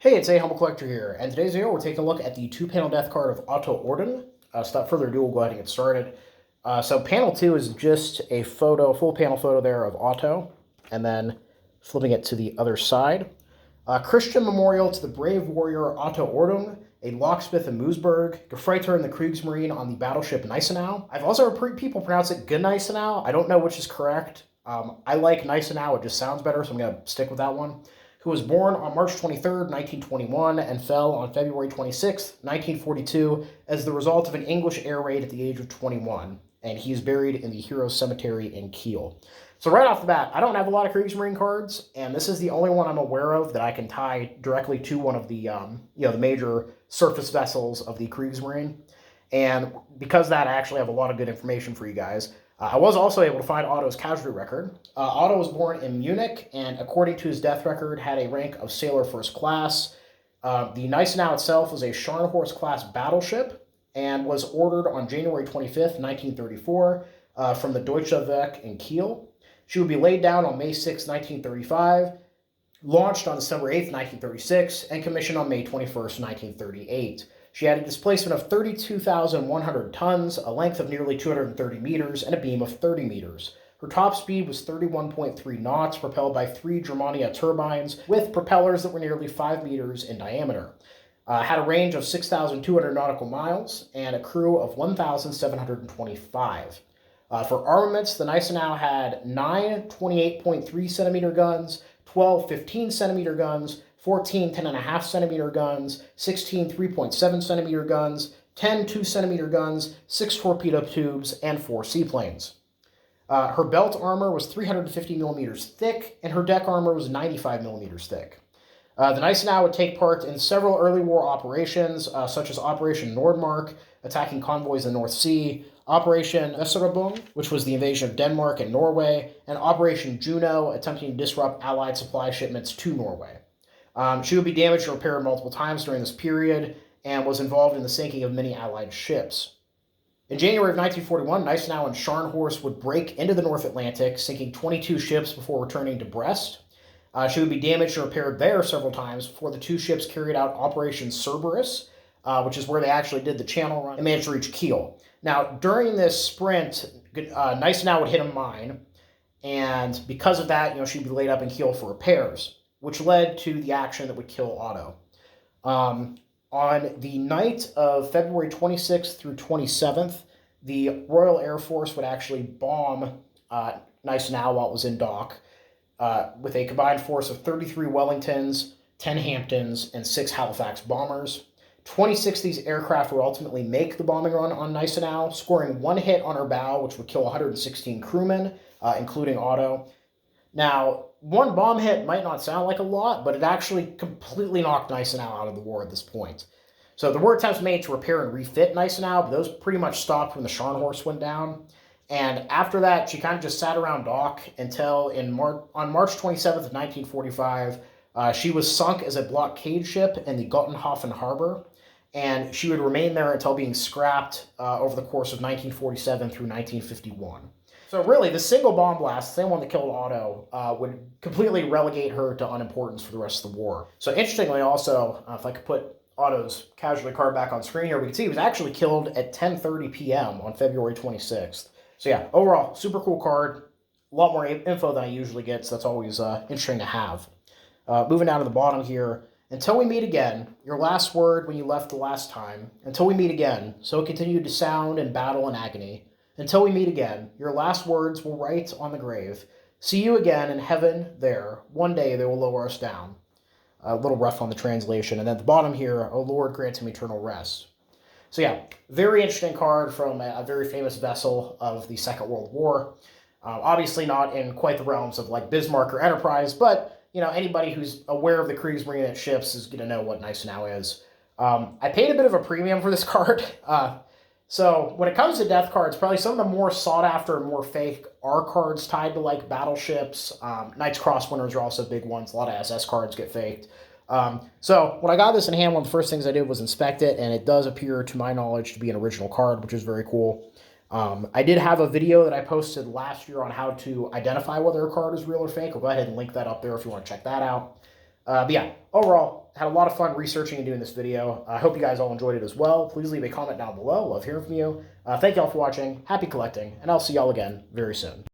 Hey, it's A Humble Collector here, and today's video we're taking a look at the two-panel death card of Otto Ordung. So without further ado, we'll go ahead and get started. So panel 2 is just a photo, full panel photo there of Otto, and then flipping it to the other side. Christian memorial to the brave warrior Otto Ordung, a locksmith in Moosburg, Gefreiter in the Kriegsmarine on the Battleship Gneisenau. I've also heard people pronounce it Gneisenau. I don't know which is correct. I like Gneisenau, it just sounds better, so I'm going to stick with that one. Who was born on March 23rd, 1921, and fell on February 26th, 1942, as the result of an English air raid at the age of 21, and he is buried in the Heroes Cemetery in Kiel. So right off the bat, I don't have a lot of Kriegsmarine cards, and this is the only one I'm aware of that I can tie directly to one of the, the major surface vessels of the Kriegsmarine. And because of that, I actually have a lot of good information for you guys. I was also able to find Otto's casualty record. Otto was born in Munich, and according to his death record, had a rank of sailor first class. The Gneisenau itself was a Scharnhorst class battleship, and was ordered on January 25th, 1934, from the WW2 in Kiel. She would be laid down on May 6, 1935, launched on December 8th, 1936, and commissioned on May 21st, 1938. She had a displacement of 32,100 tons, a length of nearly 230 meters, and a beam of 30 meters. Her top speed was 31.3 knots, propelled by 3 Germania turbines, with propellers that were nearly 5 meters in diameter. Had a range of 6,200 nautical miles, and a crew of 1,725. For armaments, the Gneisenau had 9 28.3 centimeter guns, 12 15 centimeter guns, 14 10.5 centimeter guns, 16 3.7 centimeter guns, 10 2 centimeter guns, 6 torpedo tubes, and 4 seaplanes. Her belt armor was 350 millimeters thick, and her deck armor was 95 millimeters thick. The Gneisenau would take part in several early war operations, such as Operation Nordmark, attacking convoys in the North Sea, Operation Østerbø, which was the invasion of Denmark and Norway, and Operation Juno, attempting to disrupt Allied supply shipments to Norway. She would be damaged and repaired multiple times during this period, and was involved in the sinking of many Allied ships. In January of 1941, Gneisenau and Scharnhorst would break into the North Atlantic, sinking 22 ships before returning to Brest. She would be damaged and repaired there several times before the 2 ships carried out Operation Cerberus, which is where they actually did the channel run and managed to reach Kiel. Now, during this sprint, Gneisenau would hit a mine, and because of that, she'd be laid up in Kiel for repairs, which led to the action that would kill Otto. On the night of February 26th through 27th, the Royal Air Force would actually bomb Gneisenau while it was in dock, with a combined force of 33 Wellingtons, 10 Hamptons, and 6 Halifax bombers. 26 of these aircraft would ultimately make the bombing run on Gneisenau, scoring 1 hit on her bow, which would kill 116 crewmen, including Otto. Now, 1 bomb hit might not sound like a lot, but it actually completely knocked Gneisenau out of the war at this point. So there were attempts made to repair and refit Gneisenau, but those pretty much stopped when the Scharnhorst went down. And after that, she kind of just sat around dock until on March 27th of 1945, she was sunk as a blockade ship in the Gotenhafen Harbour, and she would remain there until being scrapped over the course of 1947 through 1951. So really, the single bomb blast, the same one that killed Otto, would completely relegate her to unimportance for the rest of the war. So interestingly also, if I could put Otto's casualty card back on screen here, we can see he was actually killed at 10:30 p.m. on February 26th. So yeah, overall, super cool card. A lot more info than I usually get, so that's always interesting to have. Moving down to the bottom here. Until we meet again, your last word when you left the last time. Until we meet again, so it continued to sound in battle and agony. Until we meet again, your last words will write on the grave. See you again in heaven there. One day they will lower us down. A little rough on the translation. And then at the bottom here, O Lord, grant him eternal rest. So yeah, very interesting card from a very famous vessel of the Second World War. Obviously not in quite the realms of like Bismarck or Enterprise, but anybody who's aware of the Kriegsmarine ships is going to know what Gneisenau is. I paid a bit of a premium for this card. So when it comes to death cards, probably some of the more sought after and more fake are cards tied to like battleships. Knights Cross Winners are also big ones. A lot of SS cards get faked. So when I got this in hand, one of the first things I did was inspect it, and it does appear, to my knowledge, to be an original card, which is very cool. I did have a video that I posted last year on how to identify whether a card is real or fake. I'll go ahead and link that up there if you want to check that out. But yeah, overall, had a lot of fun researching and doing this video. I hope you guys all enjoyed it as well. Please leave a comment down below. Love hearing from you. Thank y'all for watching. Happy collecting, and I'll see y'all again very soon.